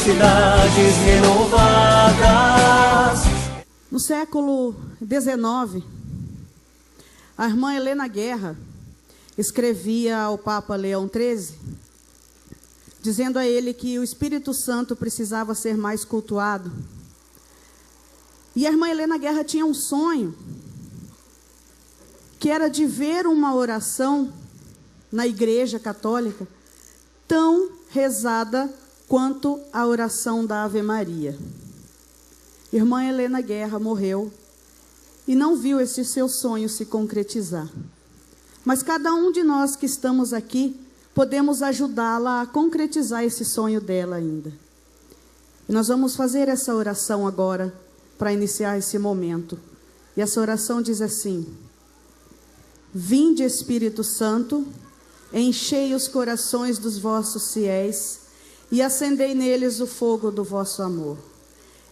cidades renovadas. No século XIX, a irmã Helena Guerra escrevia ao Papa Leão XIII, dizendo a ele que o Espírito Santo precisava ser mais cultuado. E a irmã Helena Guerra tinha um sonho, que era de ver uma oração na Igreja Católica tão rezada quanto a oração da Ave Maria. Irmã Helena Guerra morreu e não viu esse seu sonho se concretizar. Mas cada um de nós que estamos aqui podemos ajudá-la a concretizar esse sonho dela ainda. E nós vamos fazer essa oração agora para iniciar esse momento. E essa oração diz assim: Vinde, Espírito Santo, enchei os corações dos vossos fiéis e acendei neles o fogo do vosso amor.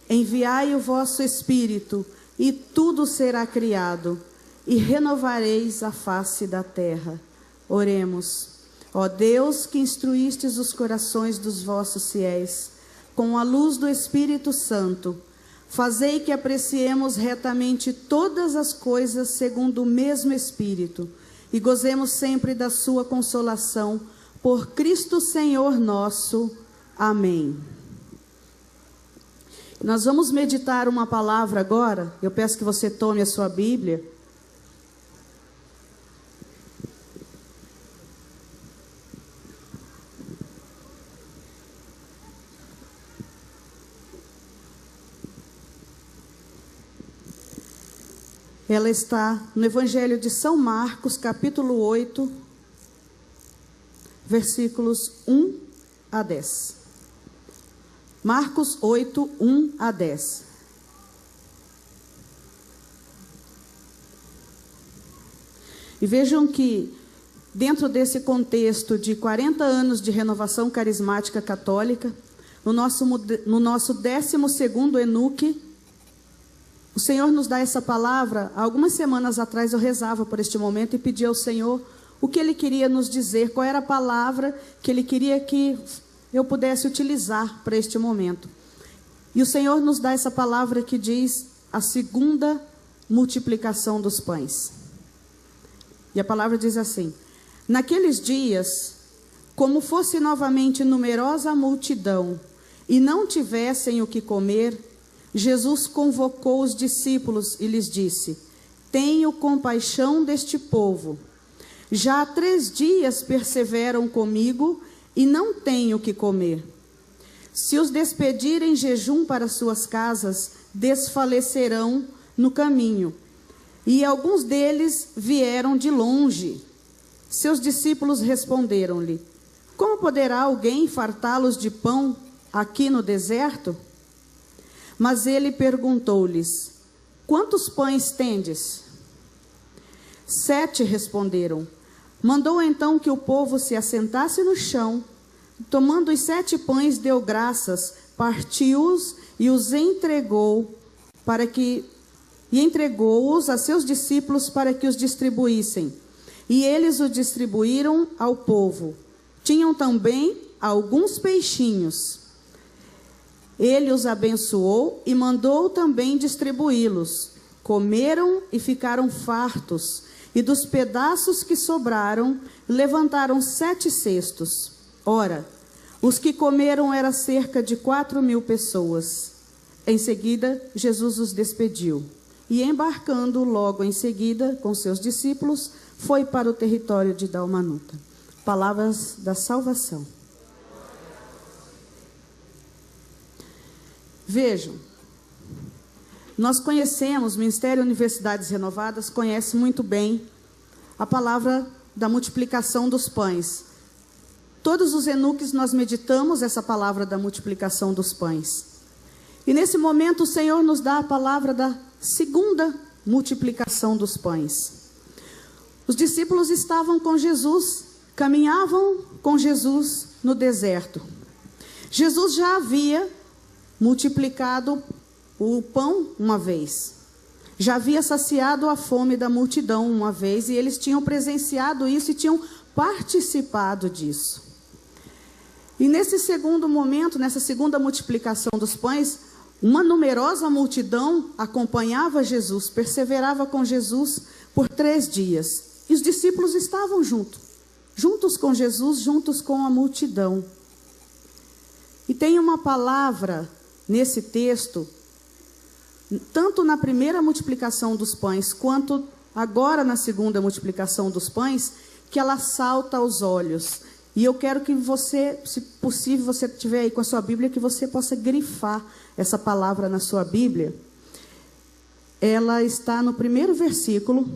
Enviai o vosso Espírito e tudo será criado e renovareis a face da terra. Oremos. Ó Deus, que instruístes os corações dos vossos fiéis com a luz do Espírito Santo, fazei que apreciemos retamente todas as coisas segundo o mesmo Espírito e gozemos sempre da sua consolação. Por Cristo Senhor nosso. Amém. Nós vamos meditar uma palavra agora. Eu peço que você tome a sua Bíblia. Ela está no Evangelho de São Marcos, capítulo 8, versículos 1 a 10. Marcos 8, 1 a 10. E vejam que, dentro desse contexto de 40 anos de renovação carismática católica, no nosso 12º Enuque, o Senhor nos dá essa palavra. Há algumas semanas atrás eu rezava por este momento e pedi ao Senhor o que Ele queria nos dizer, qual era a palavra que Ele queria que eu pudesse utilizar para este momento. E o Senhor nos dá essa palavra que diz a segunda multiplicação dos pães. E a palavra diz assim: Naqueles dias, como fosse novamente numerosa a multidão e não tivessem o que comer, Jesus convocou os discípulos e lhes disse: Tenho compaixão deste povo. Já há 3 dias perseveram comigo e não têm o que comer. Se os despedirem em jejum para suas casas, desfalecerão no caminho. E alguns deles vieram de longe. Seus discípulos responderam-lhe: Como poderá alguém fartá-los de pão aqui no deserto? Mas ele perguntou-lhes: Quantos pães tendes? 7 responderam. Mandou então que o povo se assentasse no chão. Tomando os 7 pães, deu graças, partiu-os e os entregou entregou-os a seus discípulos para que os distribuíssem. E eles o distribuíram ao povo. Tinham também alguns peixinhos. Ele os abençoou e mandou também distribuí-los. Comeram e ficaram fartos, e dos pedaços que sobraram, levantaram 7 cestos. Ora, os que comeram eram cerca de 4.000 pessoas. Em seguida, Jesus os despediu, e embarcando logo em seguida com seus discípulos, foi para o território de Dalmanuta. Palavras da salvação. Vejam, nós conhecemos, o Ministério Universidades Renovadas conhece muito bem a palavra da multiplicação dos pães. Todos os enuques nós meditamos essa palavra da multiplicação dos pães. E nesse momento o Senhor nos dá a palavra da segunda multiplicação dos pães. Os discípulos estavam com Jesus, caminhavam com Jesus no deserto. Jesus já havia multiplicado o pão uma vez. Já havia saciado a fome da multidão uma vez, e eles tinham presenciado isso e tinham participado disso. E nesse segundo momento, nessa segunda multiplicação dos pães, uma numerosa multidão acompanhava Jesus, perseverava com Jesus por 3 dias. E os discípulos estavam juntos com Jesus, juntos com a multidão. E tem uma palavra nesse texto, tanto na primeira multiplicação dos pães, quanto agora na segunda multiplicação dos pães, que ela salta aos olhos. E eu quero que você, se possível, você estiver aí com a sua Bíblia, que você possa grifar essa palavra na sua Bíblia. Ela está no primeiro versículo,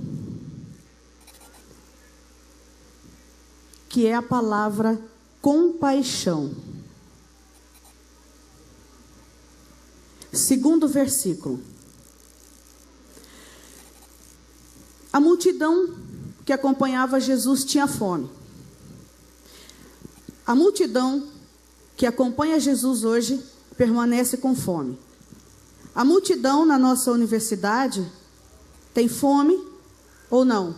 que é a palavra compaixão. Segundo versículo. A multidão que acompanhava Jesus tinha fome. A multidão que acompanha Jesus hoje permanece com fome. A multidão na nossa universidade tem fome ou não?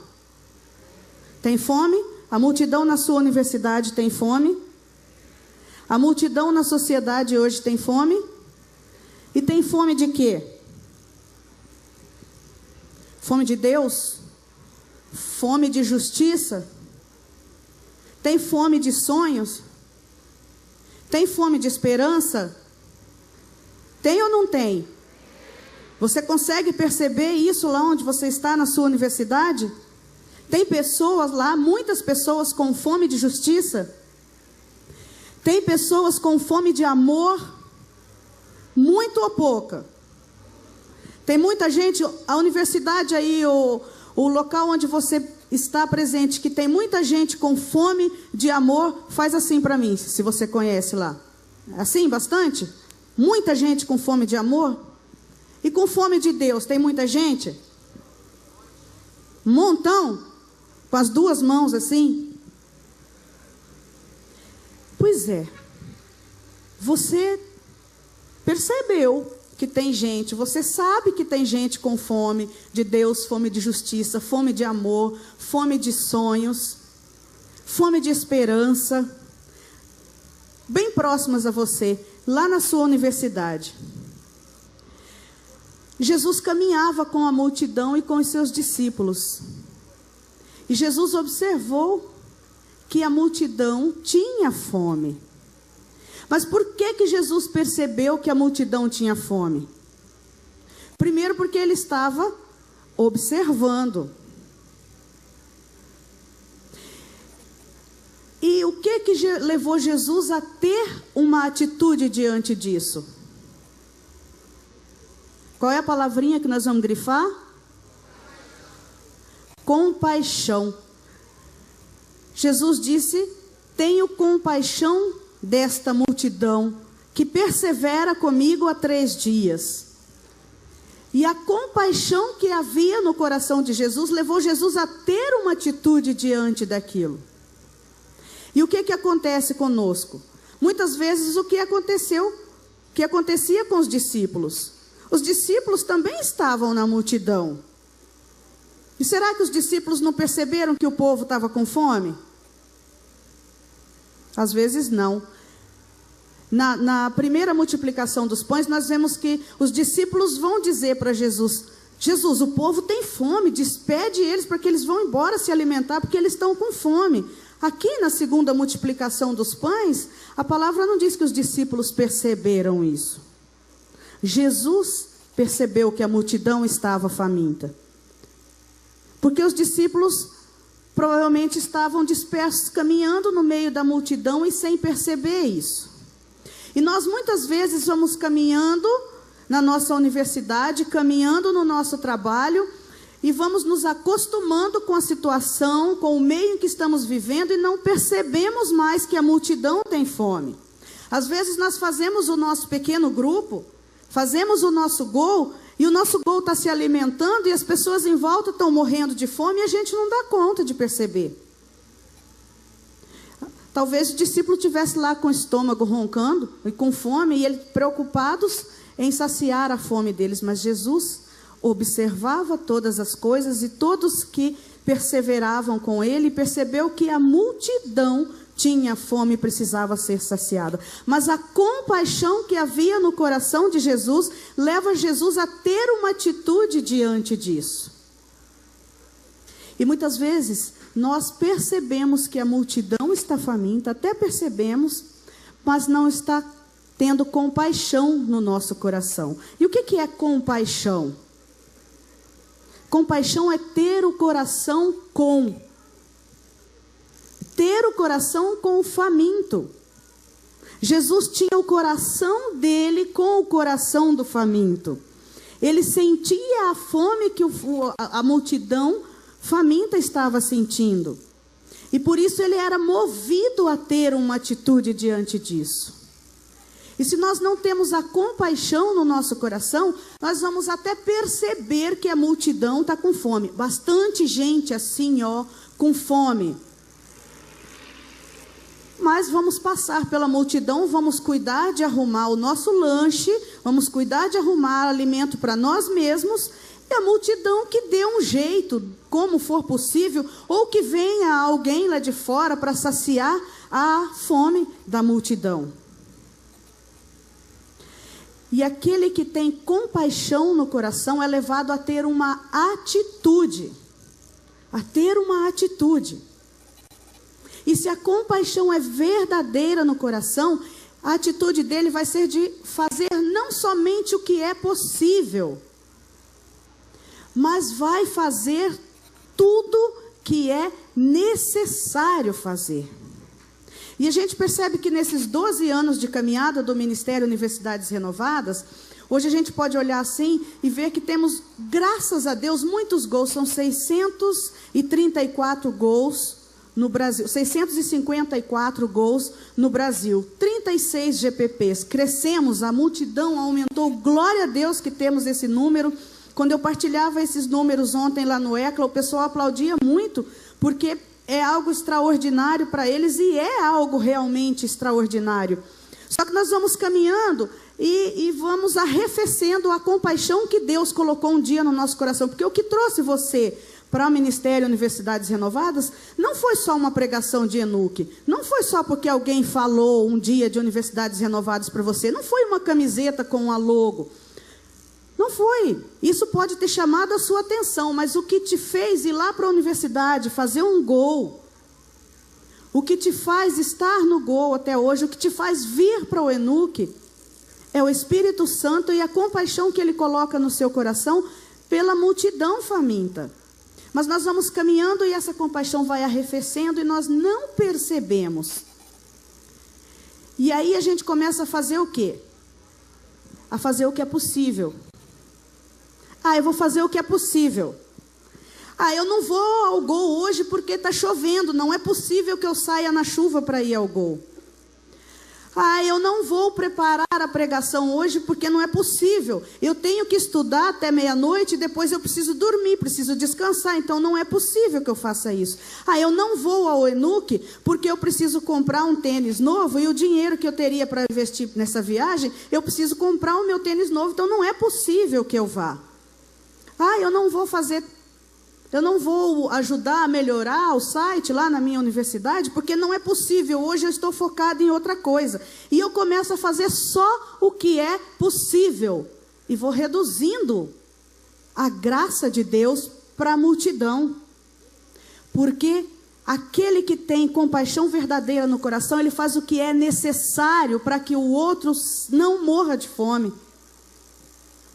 Tem fome? A multidão na sua universidade tem fome? A multidão na sociedade hoje tem fome? E tem fome de quê? Fome de Deus? Fome de justiça? Tem fome de sonhos? Tem fome de esperança? Tem ou não tem? Você consegue perceber isso lá onde você está, na sua universidade? Tem pessoas lá, muitas pessoas com fome de justiça? Tem pessoas com fome de amor? Muito ou pouca? Tem muita gente, a universidade aí, o local onde você está presente, que tem muita gente com fome de amor, faz assim para mim, se você conhece lá. Assim, bastante? Muita gente com fome de amor? E com fome de Deus, tem muita gente? Um montão? Com as 2 mãos assim? Pois é. Você percebeu que tem gente, você sabe que tem gente com fome de Deus, fome de justiça, fome de amor, fome de sonhos, fome de esperança, bem próximas a você, lá na sua universidade. Jesus caminhava com a multidão e com os seus discípulos. E Jesus observou que a multidão tinha fome. Mas por que Jesus percebeu que a multidão tinha fome? Primeiro, porque ele estava observando. E o que levou Jesus a ter uma atitude diante disso? Qual é a palavrinha que nós vamos grifar? Compaixão. Jesus disse: tenho compaixão desta multidão que persevera comigo há 3 dias. E a compaixão que havia no coração de Jesus levou Jesus a ter uma atitude diante daquilo. E o que acontece conosco? Muitas vezes o que acontecia com os discípulos? Os discípulos também estavam na multidão. E será que os discípulos não perceberam que o povo estava com fome? Às vezes não. Na primeira multiplicação dos pães, nós vemos que os discípulos vão dizer para Jesus: Jesus, o povo tem fome, despede eles para que eles vão embora se alimentar, porque eles estão com fome. Aqui na segunda multiplicação dos pães, a palavra não diz que os discípulos perceberam isso. Jesus percebeu que a multidão estava faminta. Porque os discípulos provavelmente estavam dispersos, caminhando no meio da multidão e sem perceber isso. E nós muitas vezes vamos caminhando na nossa universidade, caminhando no nosso trabalho, e vamos nos acostumando com a situação, com o meio em que estamos vivendo, e não percebemos mais que a multidão tem fome. Às vezes nós fazemos o nosso pequeno grupo, fazemos o nosso gol, e o nosso gol está se alimentando, e as pessoas em volta estão morrendo de fome, e a gente não dá conta de perceber. Talvez o discípulo estivesse lá com o estômago roncando, e com fome, e eles preocupados em saciar a fome deles, mas Jesus observava todas as coisas, e todos que perseveravam com ele, percebeu que a multidão tinha fome e precisava ser saciada. Mas a compaixão que havia no coração de Jesus leva Jesus a ter uma atitude diante disso. E muitas vezes nós percebemos que a multidão está faminta, até percebemos, mas não está tendo compaixão no nosso coração. E o que é compaixão? Compaixão é ter o coração com. Ter o coração com o faminto. Jesus tinha o coração dele com o coração do faminto. Ele sentia a fome que a multidão faminta estava sentindo. E por isso ele era movido a ter uma atitude diante disso. E se nós não temos a compaixão no nosso coração, nós vamos até perceber que a multidão está com fome. Bastante gente assim, com fome. Mas vamos passar pela multidão, vamos cuidar de arrumar o nosso lanche, vamos cuidar de arrumar alimento para nós mesmos, e a multidão que dê um jeito, como for possível, ou que venha alguém lá de fora para saciar a fome da multidão. E aquele que tem compaixão no coração é levado a ter uma atitude. A ter uma atitude. E se a compaixão é verdadeira no coração, a atitude dele vai ser de fazer não somente o que é possível, mas vai fazer tudo que é necessário fazer. E a gente percebe que nesses 12 anos de caminhada do Ministério Universidades Renovadas, hoje a gente pode olhar assim e ver que temos, graças a Deus, muitos gols. São 634 gols no Brasil, 654 gols no Brasil, 36 GPPs. Crescemos, a multidão aumentou, glória a Deus que temos esse número. Quando eu partilhava esses números ontem lá no ECLA, o pessoal aplaudia muito, porque é algo extraordinário para eles, e é algo realmente extraordinário. Só que nós vamos caminhando e vamos arrefecendo a compaixão que Deus colocou um dia no nosso coração. Porque o que trouxe você para o Ministério Universidades Renovadas não foi só uma pregação de Enoque, não foi só porque alguém falou um dia de Universidades Renovadas para você, não foi uma camiseta com a logo. Não foi. Isso pode ter chamado a sua atenção, mas o que te fez ir lá para a universidade, fazer um gol, o que te faz estar no gol até hoje, o que te faz vir para o Enoque, é o Espírito Santo e a compaixão que Ele coloca no seu coração pela multidão faminta. Mas nós vamos caminhando e essa compaixão vai arrefecendo e nós não percebemos. E aí a gente começa a fazer o quê? A fazer o que é possível. Eu vou fazer o que é possível. Eu não vou ao gol hoje porque está chovendo. Não é possível que eu saia na chuva para ir ao gol. Eu não vou preparar a pregação hoje porque não é possível. Eu tenho que estudar até meia-noite e depois eu preciso dormir, preciso descansar. Então não é possível que eu faça isso. Eu não vou ao Enoque porque eu preciso comprar um tênis novo e o dinheiro que eu teria para investir nessa viagem, eu preciso comprar o meu tênis novo. Então não é possível que eu vá. Eu não vou ajudar a melhorar o site lá na minha universidade, porque não é possível, hoje eu estou focado em outra coisa. E eu começo a fazer só o que é possível. E vou reduzindo a graça de Deus para a multidão. Porque aquele que tem compaixão verdadeira no coração, ele faz o que é necessário para que o outro não morra de fome.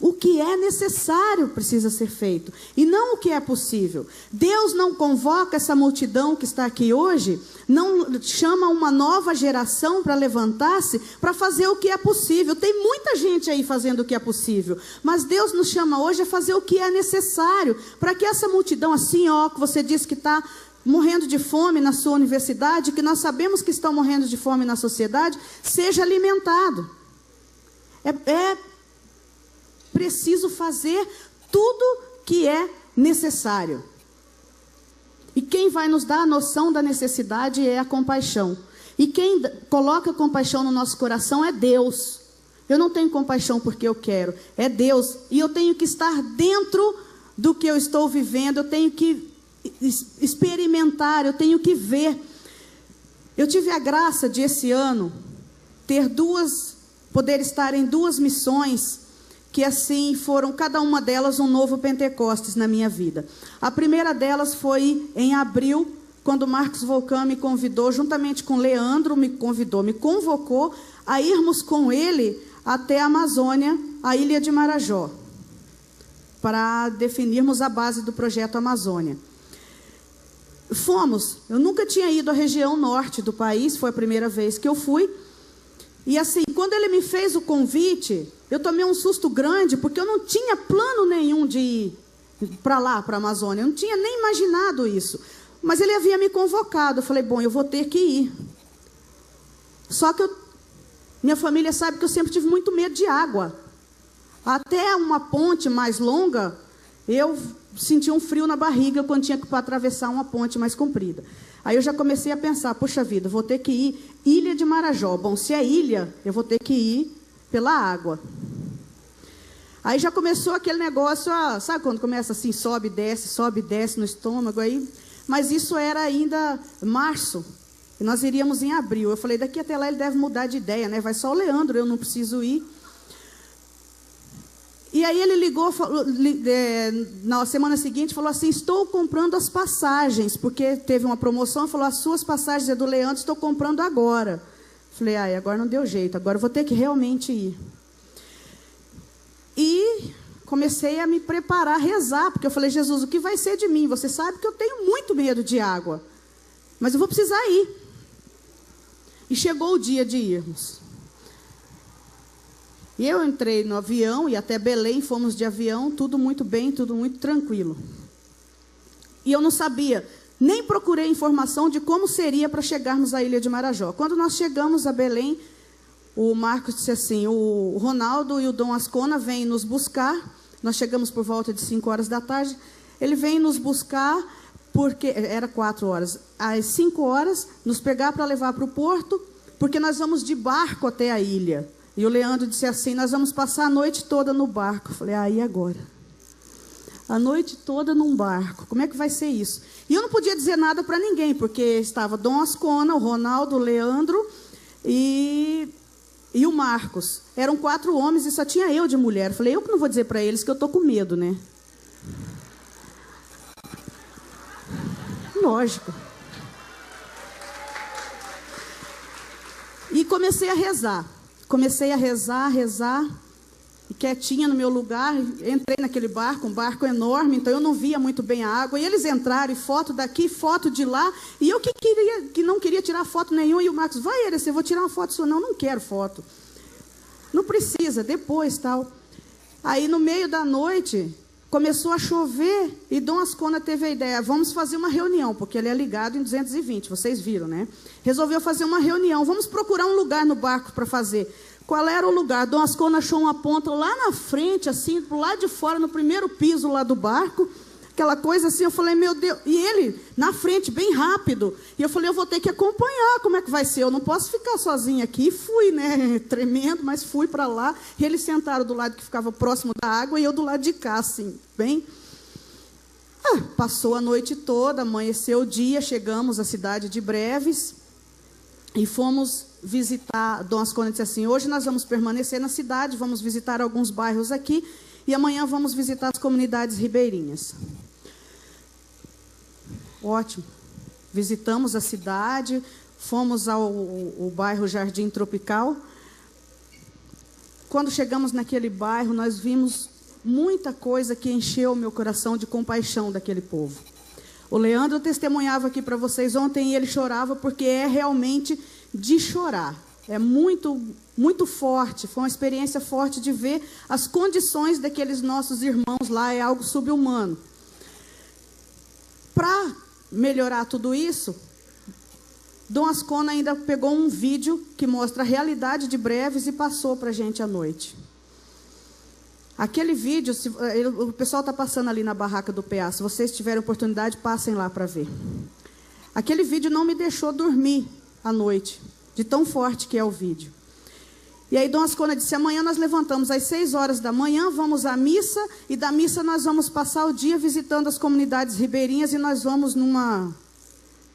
O que é necessário precisa ser feito, e não o que é possível. Deus não convoca essa multidão que está aqui hoje, não chama uma nova geração para levantar-se, para fazer o que é possível. Tem muita gente aí fazendo o que é possível, mas Deus nos chama hoje a fazer o que é necessário, para que essa multidão assim, que você disse que está morrendo de fome na sua universidade, que nós sabemos que estão morrendo de fome na sociedade, seja alimentado. Preciso fazer tudo que é necessário. E quem vai nos dar a noção da necessidade é a compaixão. E quem coloca compaixão no nosso coração é Deus. Eu não tenho compaixão porque eu quero, é Deus. E eu tenho que estar dentro do que eu estou vivendo, eu tenho que experimentar, eu tenho que ver. Eu tive a graça de esse ano poder estar em 2 missões que assim foram, cada uma delas, um novo Pentecostes na minha vida. A primeira delas foi em abril, quando Marcos Volcan me convidou, juntamente com Leandro, me convocou a irmos com ele até a Amazônia, a Ilha de Marajó, para definirmos a base do projeto Amazônia. Fomos, eu nunca tinha ido à região norte do país, foi a primeira vez que eu fui. E assim, quando ele me fez o convite, eu tomei um susto grande, porque eu não tinha plano nenhum de ir para lá, para a Amazônia, eu não tinha nem imaginado isso. Mas ele havia me convocado, eu falei, bom, eu vou ter que ir. Só que minha família sabe que eu sempre tive muito medo de água. Até uma ponte mais longa, eu sentia um frio na barriga quando tinha que atravessar uma ponte mais comprida. Aí eu já comecei a pensar, puxa vida, vou ter que ir Ilha de Marajó. Bom, se é ilha, eu vou ter que ir pela água. Aí já começou aquele negócio, sabe quando começa assim, sobe e desce no estômago, aí... Mas isso era ainda março, e nós iríamos em abril. Eu falei, daqui até lá ele deve mudar de ideia, né? Vai só o Leandro, eu não preciso ir. E aí ele ligou, na semana seguinte, falou assim, estou comprando as passagens, porque teve uma promoção, falou, as suas passagens é do Leandro, estou comprando agora. Falei, agora não deu jeito, agora eu vou ter que realmente ir. E comecei a me preparar, a rezar, porque eu falei, Jesus, o que vai ser de mim? Você sabe que eu tenho muito medo de água, mas eu vou precisar ir. E chegou o dia de irmos. E eu entrei no avião e até Belém, fomos de avião, tudo muito bem, tudo muito tranquilo. E eu não sabia, nem procurei informação de como seria para chegarmos à Ilha de Marajó. Quando nós chegamos a Belém, o Marcos disse assim, o Ronaldo e o Dom Ascona vêm nos buscar. Nós chegamos por volta de 5 horas da tarde. Ele vem nos buscar, porque era 4 horas. Às 5 horas, nos pegar para levar para o porto, porque nós vamos de barco até a ilha. E o Leandro disse assim, nós vamos passar a noite toda no barco. Eu falei, e agora? A noite toda num barco, como é que vai ser isso? E eu não podia dizer nada para ninguém, porque estava Dom Ascona, o Ronaldo, o Leandro e o Marcos. Eram 4 homens e só tinha eu de mulher. Eu falei, eu que não vou dizer para eles que eu estou com medo, né? Lógico. E comecei a rezar. Comecei a rezar, e quietinha no meu lugar, entrei naquele barco, um barco enorme, então eu não via muito bem a água, e eles entraram, e foto daqui, foto de lá, e eu que não queria tirar foto nenhuma, e o Marcos, vai, Eres, eu vou tirar uma foto sua. Não quero foto. Não precisa, depois, tal. Aí, no meio da noite, começou a chover, e Dom Ascona teve a ideia, vamos fazer uma reunião, porque ele é ligado em 220, vocês viram, né? Resolveu fazer uma reunião, vamos procurar um lugar no barco para fazer. Qual era o lugar? Dom Ascona achou uma ponta lá na frente, assim, pro lado de fora, no primeiro piso lá do barco, aquela coisa assim, eu falei, meu Deus, e ele na frente, bem rápido, e eu falei, eu vou ter que acompanhar, como é que vai ser? Eu não posso ficar sozinha aqui, e fui, né, tremendo, mas fui para lá, e eles sentaram do lado que ficava próximo da água, e eu do lado de cá, assim, bem... passou a noite toda, amanheceu o dia, chegamos à cidade de Breves, e fomos visitar. Dom Ascona disse assim, hoje nós vamos permanecer na cidade, vamos visitar alguns bairros aqui, e amanhã vamos visitar as comunidades ribeirinhas. Ótimo. Visitamos a cidade, fomos ao bairro Jardim Tropical. Quando chegamos naquele bairro, nós vimos muita coisa que encheu o meu coração de compaixão daquele povo. O Leandro testemunhava aqui para vocês ontem, e ele chorava, porque é realmente de chorar. É muito, muito forte, foi uma experiência forte de ver as condições daqueles nossos irmãos lá, é algo subhumano. Para melhorar tudo isso, Dom Ascona ainda pegou um vídeo que mostra a realidade de Breves e passou para a gente à noite. Aquele vídeo, o pessoal está passando ali na barraca do PA, se vocês tiverem oportunidade, passem lá para ver. Aquele vídeo não me deixou dormir à noite, de tão forte que é o vídeo. E aí Dom Ascona disse, amanhã nós levantamos às 6 horas da manhã, vamos à missa, e da missa nós vamos passar o dia visitando as comunidades ribeirinhas, e nós vamos numa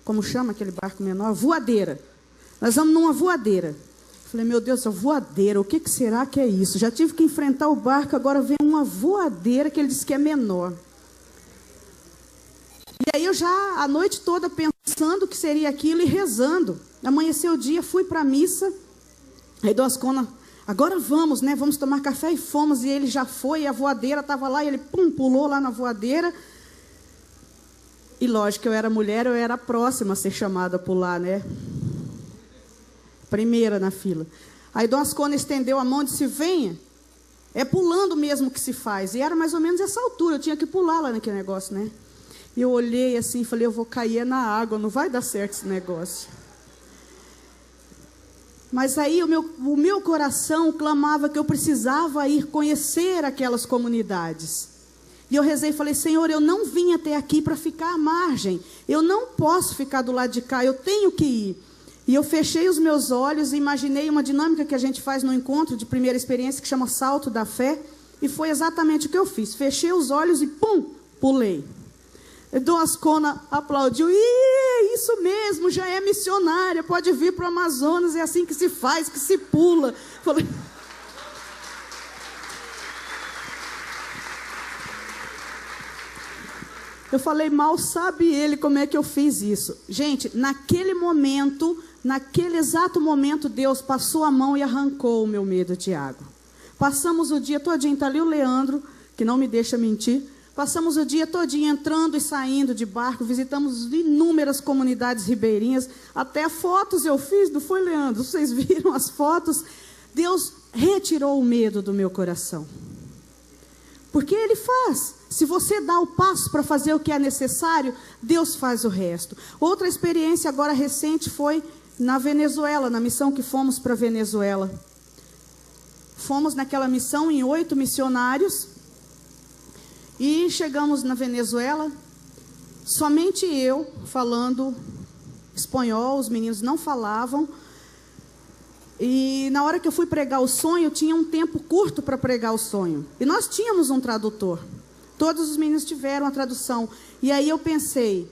como chama aquele barco menor? Voadeira. Nós vamos numa voadeira. Falei, meu Deus, a voadeira, o que será que é isso? Já tive que enfrentar o barco, agora vem uma voadeira que ele disse que é menor. E aí eu já, a noite toda, pensando que seria aquilo e rezando. Amanheceu o dia, fui para a missa. Aí Dom Ascona, agora vamos, né? Vamos tomar café e fomos. E ele já foi, e a voadeira estava lá, e ele pulou lá na voadeira. E lógico que eu era mulher, eu era a próxima a ser chamada a pular, né? Primeira na fila. Aí Dom Ascona estendeu a mão e disse, venha. É pulando mesmo que se faz. E era mais ou menos essa altura, eu tinha que pular lá naquele negócio, né? E eu olhei assim e falei, eu vou cair na água, não vai dar certo esse negócio. Mas aí o meu coração clamava que eu precisava ir conhecer aquelas comunidades. E eu rezei e falei, Senhor, eu não vim até aqui para ficar à margem. Eu não posso ficar do lado de cá, eu tenho que ir. E eu fechei os meus olhos e imaginei uma dinâmica que a gente faz no encontro de primeira experiência, que chama Salto da Fé. E foi exatamente o que eu fiz. Fechei os olhos e pum, pulei. Dom Ascona aplaudiu. Isso mesmo, já é missionária, pode vir para o Amazonas, é assim que se faz, que se pula. Falei... Eu falei, mal sabe ele como é que eu fiz isso. Gente, naquele momento, naquele exato momento, Deus passou a mão e arrancou o meu medo de água. Passamos o dia todinho, está ali o Leandro, que não me deixa mentir. Passamos o dia todinho entrando e saindo de barco, visitamos inúmeras comunidades ribeirinhas, até fotos eu fiz, não foi, Leandro? Vocês viram as fotos? Deus retirou o medo do meu coração. Porque Ele faz. Se você dá o passo para fazer o que é necessário, Deus faz o resto. Outra experiência agora recente foi na Venezuela, na missão que fomos para a Venezuela. Fomos naquela missão em 8 missionários. E chegamos na Venezuela, somente eu falando espanhol, os meninos não falavam. E na hora que eu fui pregar o sonho, tinha um tempo curto para pregar o sonho. E nós tínhamos um tradutor. Todos os meninos tiveram a tradução. E aí eu pensei,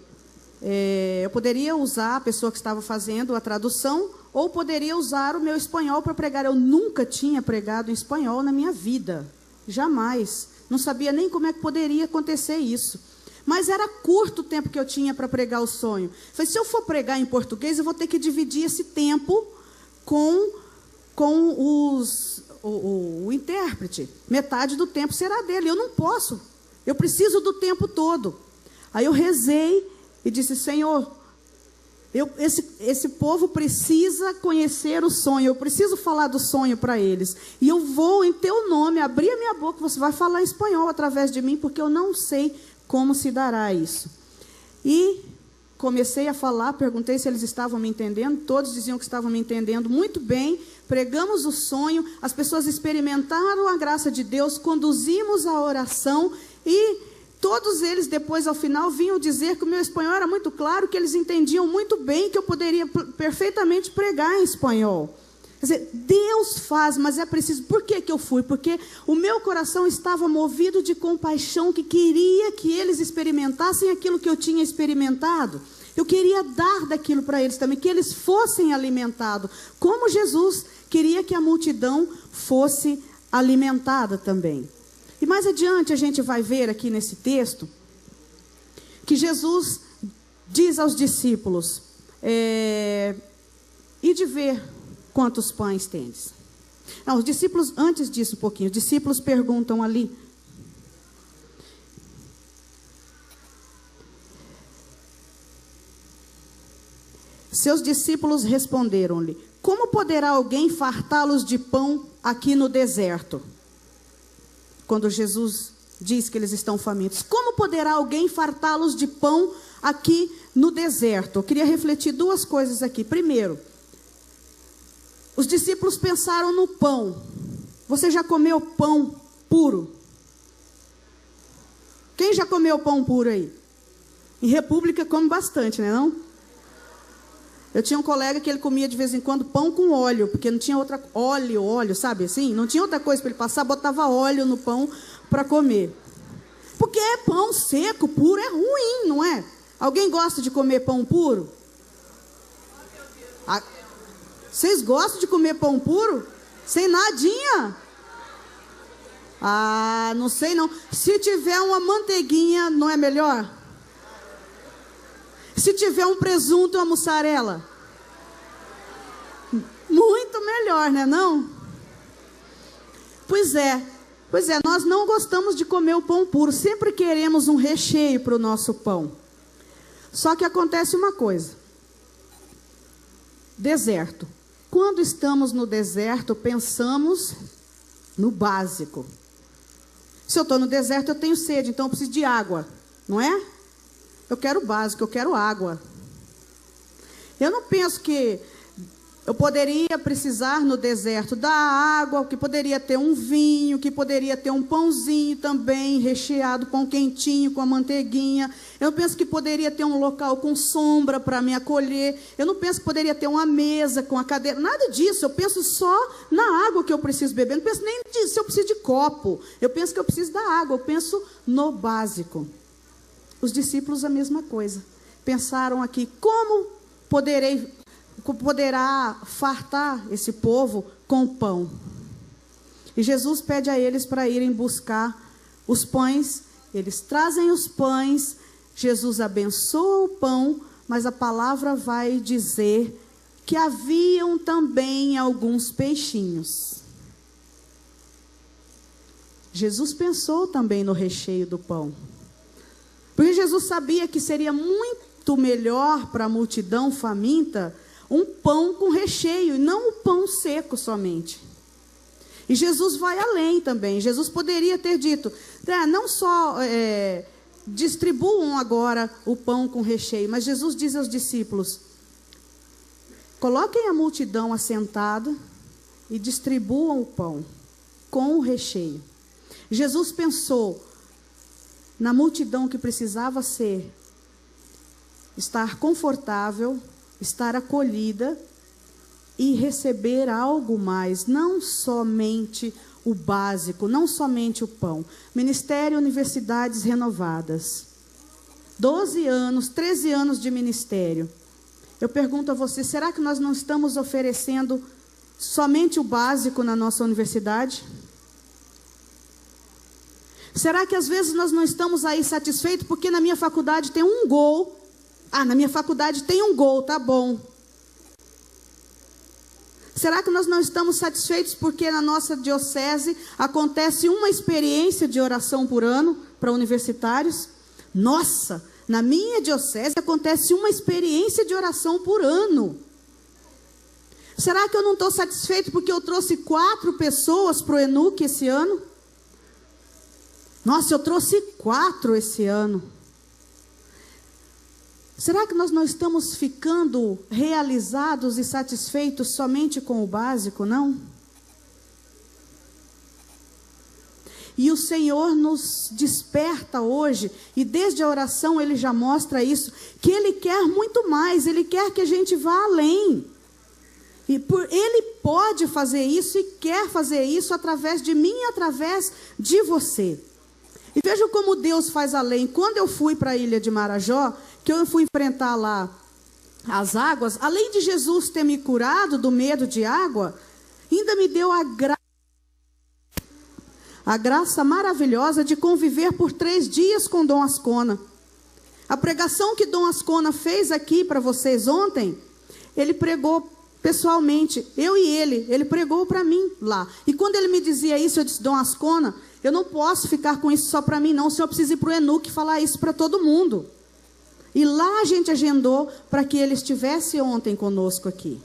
eu poderia usar a pessoa que estava fazendo a tradução, ou poderia usar o meu espanhol para pregar. Eu nunca tinha pregado em espanhol na minha vida, jamais. Não sabia nem como é que poderia acontecer isso. Mas era curto o tempo que eu tinha para pregar o sonho. Falei, se eu for pregar em português, eu vou ter que dividir esse tempo com o intérprete. Metade do tempo será dele. Eu não posso. Eu preciso do tempo todo. Aí eu rezei e disse, Senhor, esse povo precisa conhecer o sonho, eu preciso falar do sonho para eles. E eu vou, em teu nome, abrir a minha boca, você vai falar espanhol através de mim, porque eu não sei como se dará isso. E comecei a falar, perguntei se eles estavam me entendendo, todos diziam que estavam me entendendo muito bem. Pregamos o sonho, as pessoas experimentaram a graça de Deus, conduzimos a oração e... todos eles, depois, ao final, vinham dizer que o meu espanhol era muito claro, que eles entendiam muito bem, que eu poderia perfeitamente pregar em espanhol. Quer dizer, Deus faz, mas é preciso... Por que eu fui? Porque o meu coração estava movido de compaixão, que queria que eles experimentassem aquilo que eu tinha experimentado. Eu queria dar daquilo para eles também, que eles fossem alimentados, como Jesus queria que a multidão fosse alimentada também. E mais adiante a gente vai ver aqui nesse texto que Jesus diz aos discípulos, ide ver quantos pães tendes. Não, os discípulos, antes disso um pouquinho, os discípulos perguntam ali. Seus discípulos responderam-lhe, como poderá alguém fartá-los de pão aqui no deserto? Quando Jesus diz que eles estão famintos. Como poderá alguém fartá-los de pão aqui no deserto? Eu queria refletir duas coisas aqui. Primeiro, os discípulos pensaram no pão. Você já comeu pão puro? Quem já comeu pão puro aí? Em República come bastante, né não? Eu tinha um colega que ele comia de vez em quando pão com óleo, porque não tinha outra... Óleo, sabe assim? Não tinha outra coisa para ele passar, botava óleo no pão para comer. Porque pão seco, puro, é ruim, não é? Alguém gosta de comer pão puro? Vocês gostam de comer pão puro? Sem nadinha? Ah, não sei não. Se tiver uma manteiguinha, não é melhor? Se tiver um presunto e uma mussarela? Muito melhor, né não? Pois é, nós não gostamos de comer o pão puro. Sempre queremos um recheio para o nosso pão. Só que acontece uma coisa. Deserto. Quando estamos no deserto, pensamos no básico. Se eu estou no deserto, eu tenho sede, então eu preciso de água, não é? Eu quero o básico, eu quero água. Eu não penso que eu poderia precisar no deserto da água, que poderia ter um vinho, que poderia ter um pãozinho também recheado, pão quentinho com a manteiguinha. Eu não penso que poderia ter um local com sombra para me acolher. Eu não penso que poderia ter uma mesa com a cadeira. Nada disso. Eu penso só na água que eu preciso beber. Eu não penso nem se eu preciso de copo. Eu penso que eu preciso da água. Eu penso no básico. Os discípulos a mesma coisa. Pensaram aqui, como poderá fartar esse povo com pão? E Jesus pede a eles para irem buscar os pães. Eles trazem os pães, Jesus abençoa o pão, mas a palavra vai dizer que haviam também alguns peixinhos. Jesus pensou também no recheio do pão, porque Jesus sabia que seria muito melhor para a multidão faminta um pão com recheio, e não o pão seco somente. E Jesus vai além também. Jesus poderia ter dito, não só distribuam agora o pão com recheio, mas Jesus diz aos discípulos, coloquem a multidão assentada e distribuam o pão com o recheio. Jesus pensou na multidão que precisava estar confortável, estar acolhida e receber algo mais, não somente o básico, não somente o pão. Ministério Universidades Renovadas. 12 anos, 13 anos de ministério. Eu pergunto a você, será que nós não estamos oferecendo somente o básico na nossa universidade? Será que às vezes nós não estamos aí satisfeitos porque na minha faculdade tem um gol? Ah, na minha faculdade tem um gol, tá bom. Será que nós não estamos satisfeitos porque na nossa diocese acontece uma experiência de oração por ano para universitários? Nossa, na minha diocese acontece uma experiência de oração por ano. Será que eu não estou satisfeito porque eu trouxe 4 pessoas para o ENUC esse ano? Nossa, eu trouxe 4 esse ano. Será que nós não estamos ficando realizados e satisfeitos somente com o básico, não? E o Senhor nos desperta hoje, e desde a oração Ele já mostra isso, que Ele quer muito mais, Ele quer que a gente vá além. Ele pode fazer isso e quer fazer isso através de mim e através de você. E vejam como Deus faz além. Quando eu fui para a ilha de Marajó, que eu fui enfrentar lá as águas, além de Jesus ter me curado do medo de água, ainda me deu a graça maravilhosa de conviver por 3 dias com Dom Ascona. A pregação que Dom Ascona fez aqui para vocês ontem, ele pregou pessoalmente, eu e ele pregou para mim lá. E quando ele me dizia isso, eu disse, Dom Ascona, eu não posso ficar com isso só para mim não, o senhor precisa ir para o ENUC falar isso para todo mundo. E lá a gente agendou para que ele estivesse ontem conosco aqui.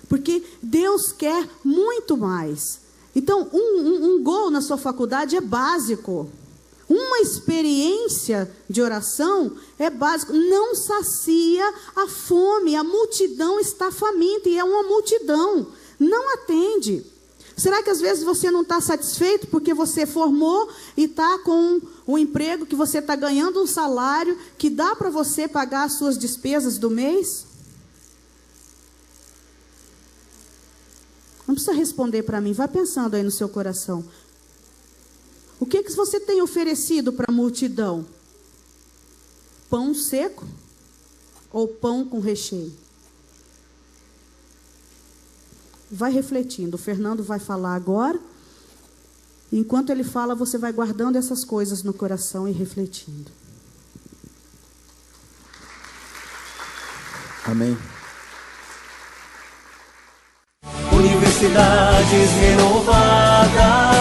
Porque Deus quer muito mais. Então, um gol na sua faculdade é básico. Uma experiência de oração é básico. Não sacia a fome. A multidão está faminta e é uma multidão. Não atende. Será que às vezes você não está satisfeito porque você formou e está com um emprego que você está ganhando um salário que dá para você pagar as suas despesas do mês? Não precisa responder para mim, vai pensando aí no seu coração. O que você tem oferecido para a multidão? Pão seco ou pão com recheio? vai refletindo. O Fernando vai falar agora. Enquanto ele fala, você vai guardando essas coisas no coração e refletindo. Amém. Universidades Renovadas.